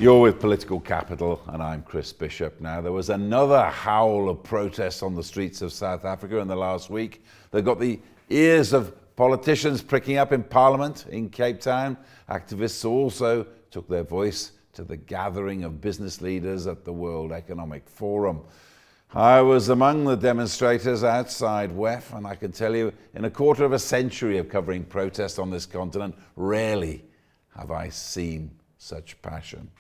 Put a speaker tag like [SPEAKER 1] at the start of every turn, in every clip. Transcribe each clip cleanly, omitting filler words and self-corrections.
[SPEAKER 1] You're with Political Capital, and I'm Chris Bishop. Now, there was another howl of protests on the streets of South Africa in the last week that got the ears of politicians pricking up in Parliament in Cape Town. Activists also took their voice to the gathering of business leaders at the World Economic Forum. I was among the demonstrators outside WEF, and I can tell you, in a quarter of a century of covering protests on this continent, rarely have I seen such passion.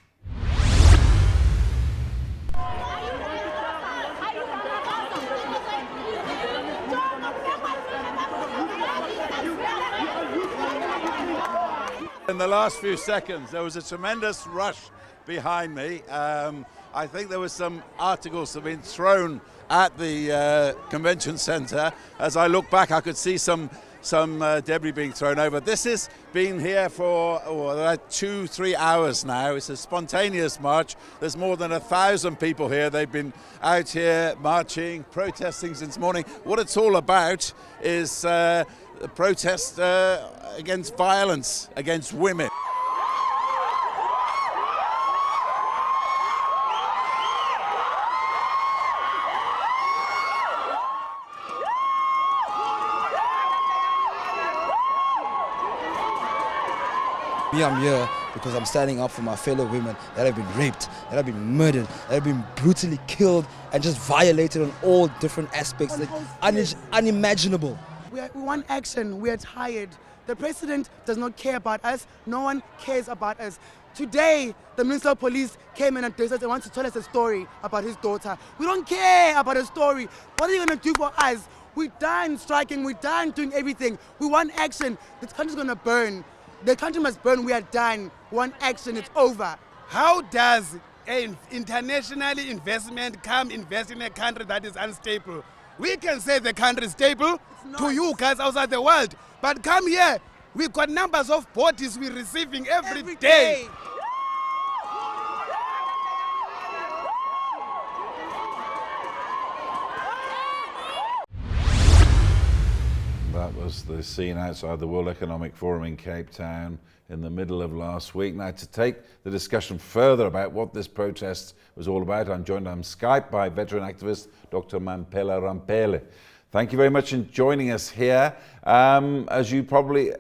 [SPEAKER 2] In the last few seconds, there was a tremendous rush behind me. I think there were some articles that have been thrown at the convention centre. As I look back, I could see some debris being thrown over. This has been here for 2-3 hours now. It's a spontaneous march. There's more than 1,000 people here. They've been out here marching, protesting since morning. What it's all about is a protest against violence against women.
[SPEAKER 3] I'm here because I'm standing up for my fellow women that have been raped, that have been murdered, that have been brutally killed and just violated on all different aspects, like unimaginable.
[SPEAKER 4] We want action. We are tired. The president does not care about us. No one cares about us. Today, the Minister of Police came in and wants to tell us a story about his daughter. We don't care about a story. What are you going to do for us? We're done striking. We're done doing everything. We want action. This country's going to burn. The country must burn. We are done. We want action. It's over.
[SPEAKER 5] How does an international investment come invest in a country that is unstable? We can say the country is stable to you guys outside the world, but come here. We've got numbers of bodies we're receiving every day.
[SPEAKER 1] That was the scene outside the World Economic Forum in Cape Town in the middle of last week. Now, to take the discussion further about what this protest was all about, I'm joined on Skype by veteran activist Dr. Mamphela Ramphele. Thank you very much for joining us here. As you probably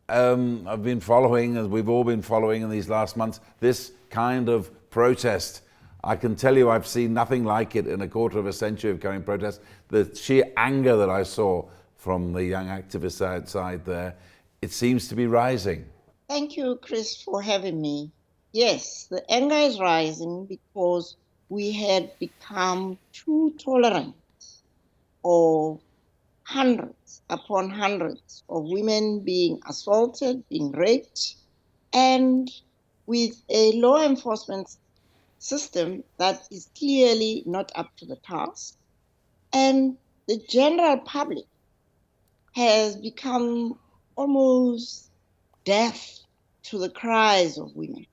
[SPEAKER 1] have been following, as we've all been following in these last months, this kind of protest, I can tell you I've seen nothing like it in a quarter of a century of going protests. The sheer anger that I saw from the young activists outside there, it seems to be rising.
[SPEAKER 6] Thank you, Chris, for having me. Yes, the anger is rising because we had become too tolerant of hundreds upon hundreds of women being assaulted, being raped, and with a law enforcement system that is clearly not up to the task. And the general public has become almost deaf to the cries of women.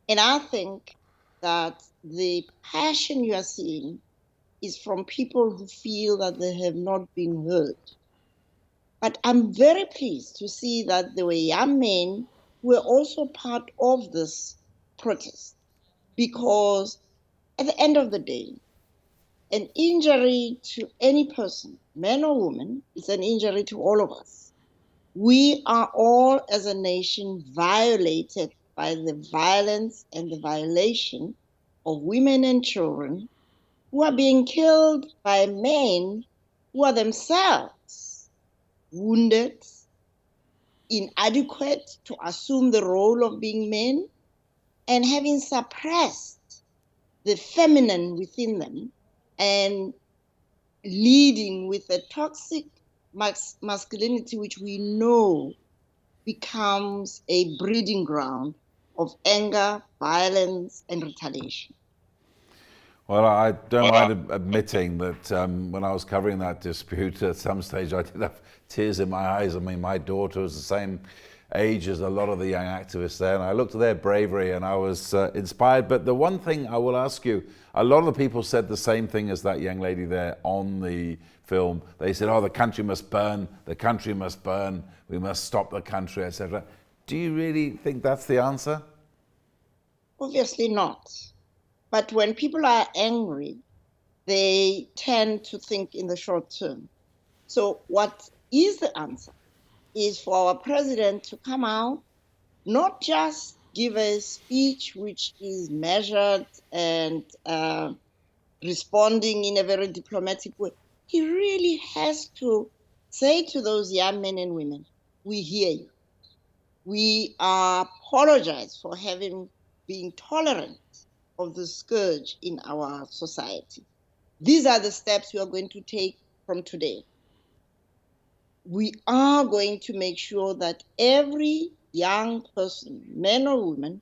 [SPEAKER 6] And I think that the passion you are seeing is from people who feel that they have not been heard. But I'm very pleased to see that there were young men who were also part of this protest, because at the end of the day, an injury to any person, man or woman, is an injury to all of us. We are all, as a nation, violated by the violence and the violation of women and children who are being killed by men who are themselves wounded, inadequate to assume the role of being men, and having suppressed the feminine within them, and leading with a toxic masculinity, which we know becomes a breeding ground of anger, violence, and retaliation.
[SPEAKER 1] Well, I don't mind admitting that when I was covering that dispute, at some stage I did have tears in my eyes. I mean, my daughter was the same age as a lot of the young activists there, and I looked at their bravery and I was inspired. But the one thing I will ask you, a lot of the people said the same thing as that young lady there on the film. They said, oh, the country must burn, we must stop the country, etc. Do you really think that's the answer?
[SPEAKER 6] Obviously not. But when people are angry, they tend to think in the short term. So what is the answer? Is for our president to come out, not just give a speech which is measured and responding in a very diplomatic way. He really has to say to those young men and women, we hear you. We apologize for having been tolerant of the scourge in our society. These are the steps we are going to take from today. We are going to make sure that every young person, man or woman,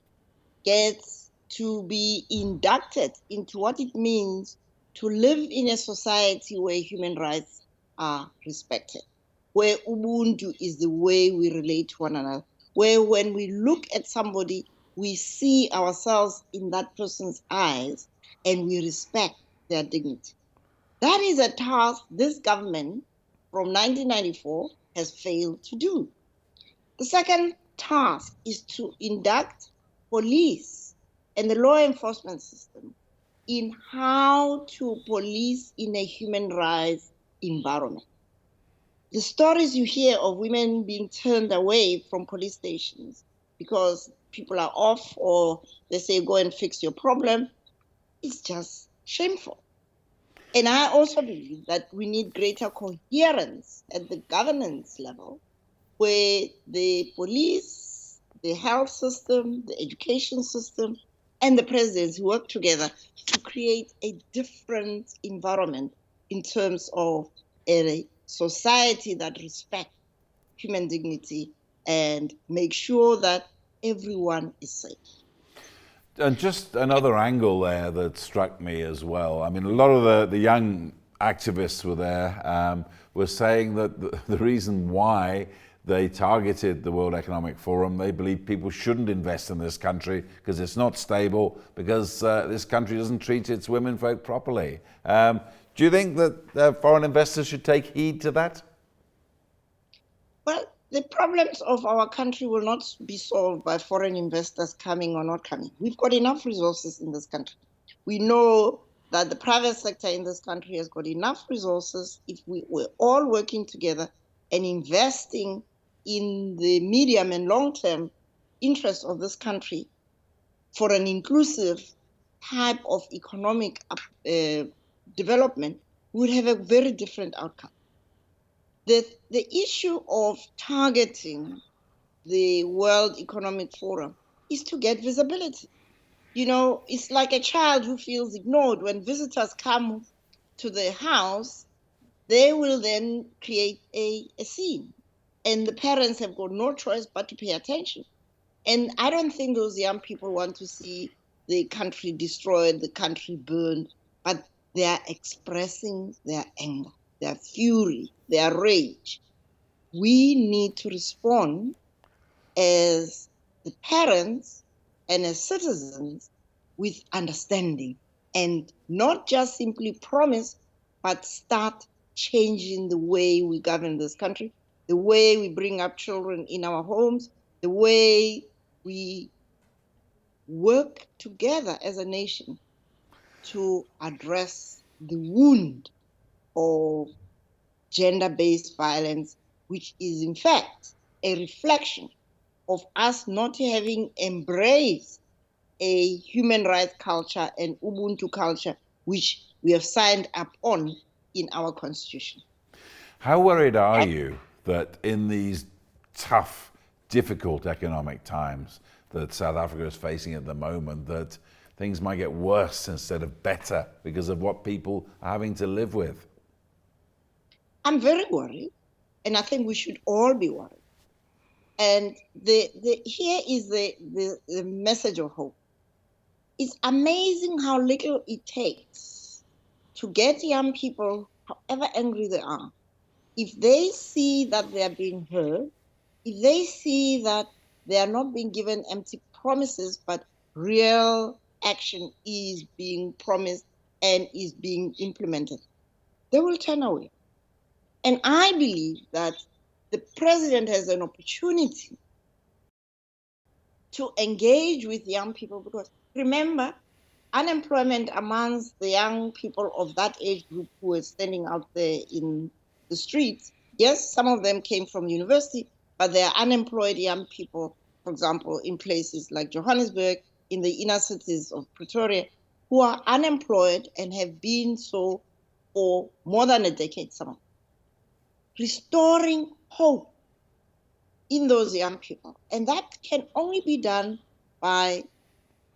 [SPEAKER 6] gets to be inducted into what it means to live in a society where human rights are respected, where Ubuntu is the way we relate to one another, where when we look at somebody, we see ourselves in that person's eyes and we respect their dignity. That is a task this government from 1994 has failed to do. The second task is to induct police and the law enforcement system in how to police in a human rights environment. The stories you hear of women being turned away from police stations because people are off or they say, go and fix your problem, it's just shameful. And I also believe that we need greater coherence at the governance level, where the police, the health system, the education system, and the presidents work together to create a different environment in terms of a society that respects human dignity and make sure that everyone is safe.
[SPEAKER 1] And just another angle there that struck me as well. I mean, a lot of the young activists were there, were saying that the reason why they targeted the World Economic Forum, they believe people shouldn't invest in this country because it's not stable, because this country doesn't treat its women folk properly. Do you think that foreign investors should take heed to that?
[SPEAKER 6] Well, the problems of our country will not be solved by foreign investors coming or not coming. We've got enough resources in this country. We know that the private sector in this country has got enough resources if we were all working together and investing in the medium and long-term interests of this country for an inclusive type of economic development, we would have a very different outcome. The issue of targeting the World Economic Forum is to get visibility. You know, it's like a child who feels ignored. When visitors come to the house, they will then create a scene. And the parents have got no choice but to pay attention. And I don't think those young people want to see the country destroyed, the country burned, but they are expressing their anger, their fury, their rage. We need to respond as the parents and as citizens with understanding and not just simply promise, but start changing the way we govern this country, the way we bring up children in our homes, the way we work together as a nation to address the wound of gender-based violence, which is in fact a reflection of us not having embraced a human rights culture and Ubuntu culture, which we have signed up on in our constitution.
[SPEAKER 1] How worried are you that in these tough, difficult economic times that South Africa is facing at the moment, that things might get worse instead of better because of what people are having to live with?
[SPEAKER 6] I'm very worried, and I think we should all be worried. And here is the message of hope. It's amazing how little it takes to get young people, however angry they are, if they see that they are being heard, if they see that they are not being given empty promises, but real action is being promised and is being implemented, they will turn away. And I believe that the president has an opportunity to engage with young people, because remember, unemployment amongst the young people of that age group who were standing out there in the streets, yes, some of them came from university, but there are unemployed young people, for example, in places like Johannesburg, in the inner cities of Pretoria, who are unemployed and have been so for more than a decade. Some restoring hope in those young people, and that can only be done by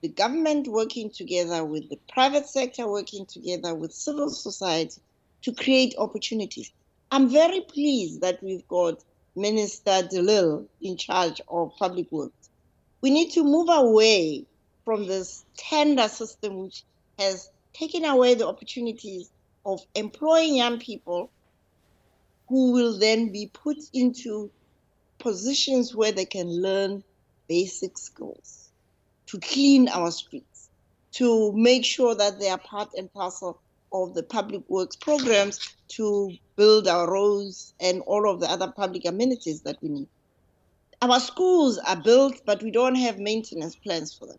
[SPEAKER 6] the government working together with the private sector, working together with civil society to create opportunities. I'm very pleased that we've got Minister De Lille in charge of public works. We need to move away from this tender system which has taken away the opportunities of employing young people who will then be put into positions where they can learn basic skills to clean our streets, to make sure that they are part and parcel of the public works programs to build our roads and all of the other public amenities that we need. Our schools are built, but we don't have maintenance plans for them.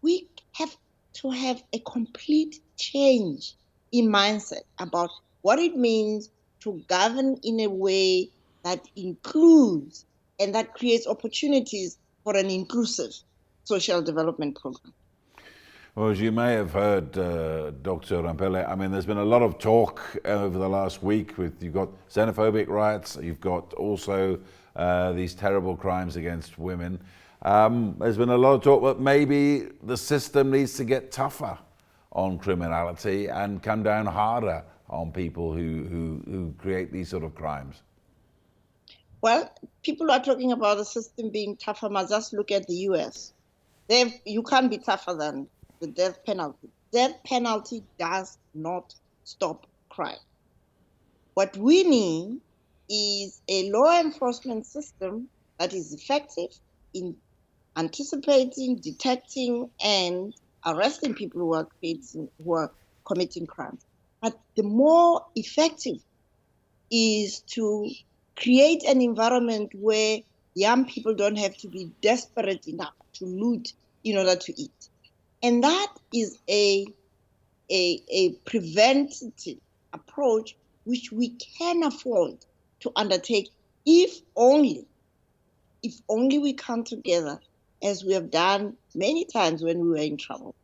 [SPEAKER 6] We have to have a complete change in mindset about what it means to govern in a way that includes and that creates opportunities for an inclusive social development program.
[SPEAKER 1] Well, as you may have heard, Dr. Ramphele, I mean, there's been a lot of talk over the last week. You've got xenophobic riots, you've got also these terrible crimes against women. There's been a lot of talk that maybe the system needs to get tougher on criminality and come down harder on people who create these sort of crimes.
[SPEAKER 6] Well, people are talking about the system being tougher. Must just look at the US. You can't be tougher than the death penalty. Death penalty does not stop crime. What we need is a law enforcement system that is effective in anticipating, detecting, and arresting people who are committing crimes. But the more effective is to create an environment where young people don't have to be desperate enough to loot in order to eat. And that is a preventative approach which we can afford to undertake if only we come together, as we have done many times when we were in trouble,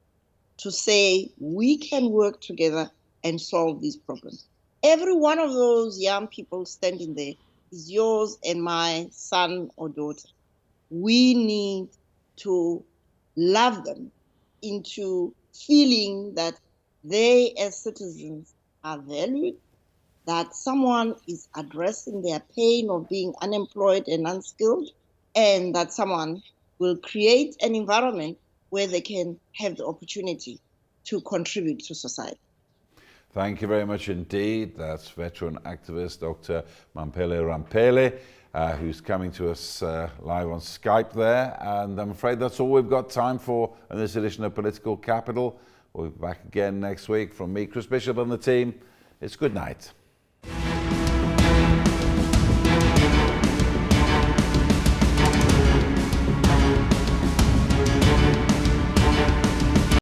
[SPEAKER 6] to say we can work together and solve these problems. Every one of those young people standing there is yours and my son or daughter. We need to love them into feeling that they as citizens are valued, that someone is addressing their pain of being unemployed and unskilled, and that someone will create an environment where they can have the opportunity to contribute to society.
[SPEAKER 1] Thank you very much indeed. That's veteran activist Dr. Mamphela Ramphele, who's coming to us live on Skype there. And I'm afraid that's all we've got time for in this edition of Political Capital. We'll be back again next week. From me, Chris Bishop, and the team, it's good night.